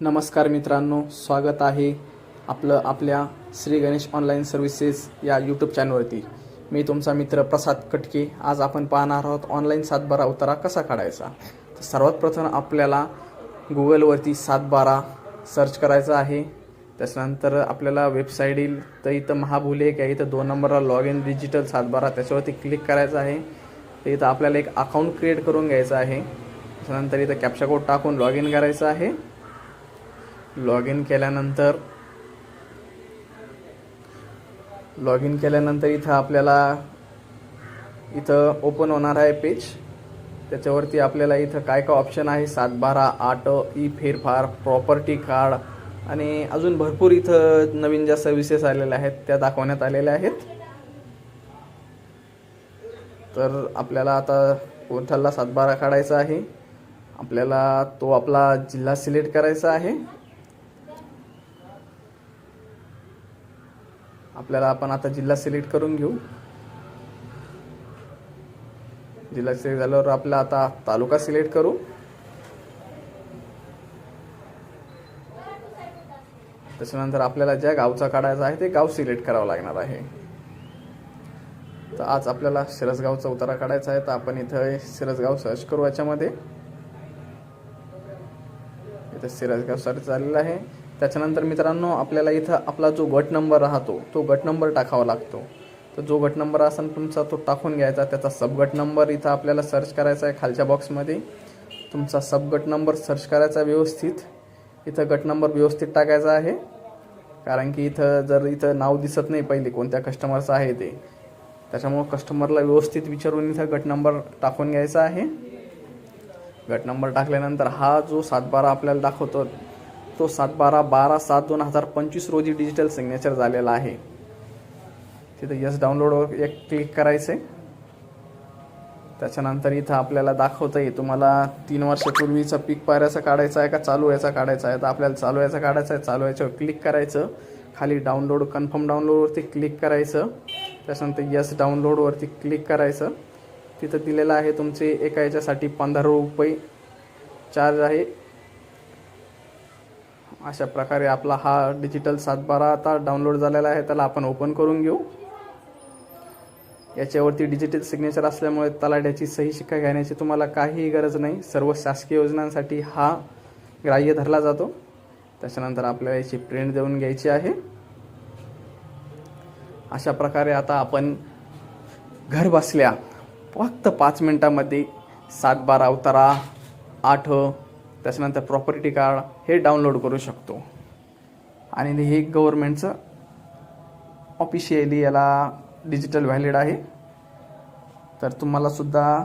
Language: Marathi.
नमस्कार मित्रांनो, स्वागत आहे आपलं आपल्या श्री गणेश ऑनलाईन सर्व्हिसेस या यूट्यूब चॅनलवरती. मी तुमचा मित्र प्रसाद कटके. आज आपण पाहणार आहोत ऑनलाईन 7/12 उतारा कसा काढायचा. तर सर्वात प्रथम आपल्याला गुगलवरती 7/12 सर्च करायचं आहे. त्याच्यानंतर आपल्याला वेबसाईट येईल. तर इथं महाभुलेख आहे, इथं 2 नंबरला लॉग इन डिजिटल 7/12 त्याच्यावरती क्लिक करायचं आहे. तर इथं आपल्याला एक अकाउंट क्रिएट करून घ्यायचं आहे. त्याच्यानंतर इथं कॅप्चा कोड टाकून लॉग इन करायचं आहे. लॉग इन केल्यानंतर इथं आपल्याला इथं ओपन होणार आहे पेज. त्याच्यावरती आपल्याला इथं काय काय ऑप्शन आहे, 7/12, 8, ई फेरफार, प्रॉपर्टी कार्ड आणि अजून भरपूर इथं नवीन ज्या सर्व्हिसेस आलेल्या आहेत त्या दाखवण्यात आलेल्या आहेत. तर आपल्याला आता कोणत्याला 7/12 काढायचा आहे. आपल्याला तो आपला जिल्हा सिलेक्ट करायचा आहे. आपण आता जिल्हा सिलेक्ट करून घेऊ. जिल्हा सिलेक्ट झाल्यावर आपला आता तालुका सिलेक्ट करू. त्याच्यानंतर आपल्याला ज्या गावचा काढायचा आहे ते गाव सिलेक्ट करावं लागणार आहे. तर आज आपल्याला शिरसगावचा उतारा काढायचा आहे. तर आपण इथं शिरसगाव सर्च करू. याच्यामध्ये इथं शिरसगाव सर्च झालेला आहे. त्याच्यानंतर मित्रांनो आपल्याला इथं आपला जो गट नंबर राहतो तो गट नंबर टाकावा लागतो. तर जो गट नंबर असेल तुमचा तो टाकून घ्यायचा. त्याचा सबगट नंबर इथं आपल्याला सर्च करायचा आहे. खालच्या बॉक्समध्ये तुमचा सबगट नंबर सर्च करायचा व्यवस्थित. इथं गट नंबर व्यवस्थित टाकायचा आहे, कारण की इथं नाव दिसत नाही पहिले कोणत्या कस्टमरचं आहे ते. त्याच्यामुळं कस्टमरला व्यवस्थित विचारून इथं गट नंबर टाकून घ्यायचा आहे. गट नंबर टाकल्यानंतर हा जो 7/12 आपल्याला दाखवतो तो 7/12/12/7/2025 रोजी डिजिटल सिग्नेचर झालेला आहे. तिथं यस डाउनलोडवर एक क्लिक करायचं आहे. त्याच्यानंतर इथं आपल्याला दाखवतं आहे तुम्हाला 3 वर्षापूर्वीचा पीक पाऱ्याचा काढायचा आहे का चालू याचा काढायचा आहे. तर आपल्याला चालू याचा काढायचा आहे. चालू याच्यावर क्लिक करायचं. खाली डाउनलोड कन्फर्म डाउनलोडवरती क्लिक करायचं. त्याच्यानंतर यस डाउनलोडवरती क्लिक करायचं. तिथं दिलेलं आहे तुमचे एका याच्यासाठी 15 रुपये चार्ज आहे. अशा प्रकारे आपला हा डिजिटल 7/12 आता डाउनलोड झालेला आहे. त्याला आपण ओपन करून घेऊ. याच्यावरती डिजिटल सिग्नेचर असल्यामुळे तलाठ्याची सही शिक्का घेण्याची तुम्हाला काहीही गरज नाही. सर्व शासकीय योजनांसाठी हा ग्राह्य धरला जातो. त्याच्यानंतर आपल्याला याची प्रिंट देऊन घ्यायची आहे. अशा प्रकारे आता आपण घर बसल्या फक्त 5 मिनिटांमध्ये 7/12 उतारा, 8 त्याच्यानंतर प्रॉपर्टी कार्ड हे डाउनलोड करू शकतो. आणि हे गव्हर्नमेंटचं ऑफिशियली याला डिजिटल व्हॅलिड आहे. तर तुम्हाला सुद्धा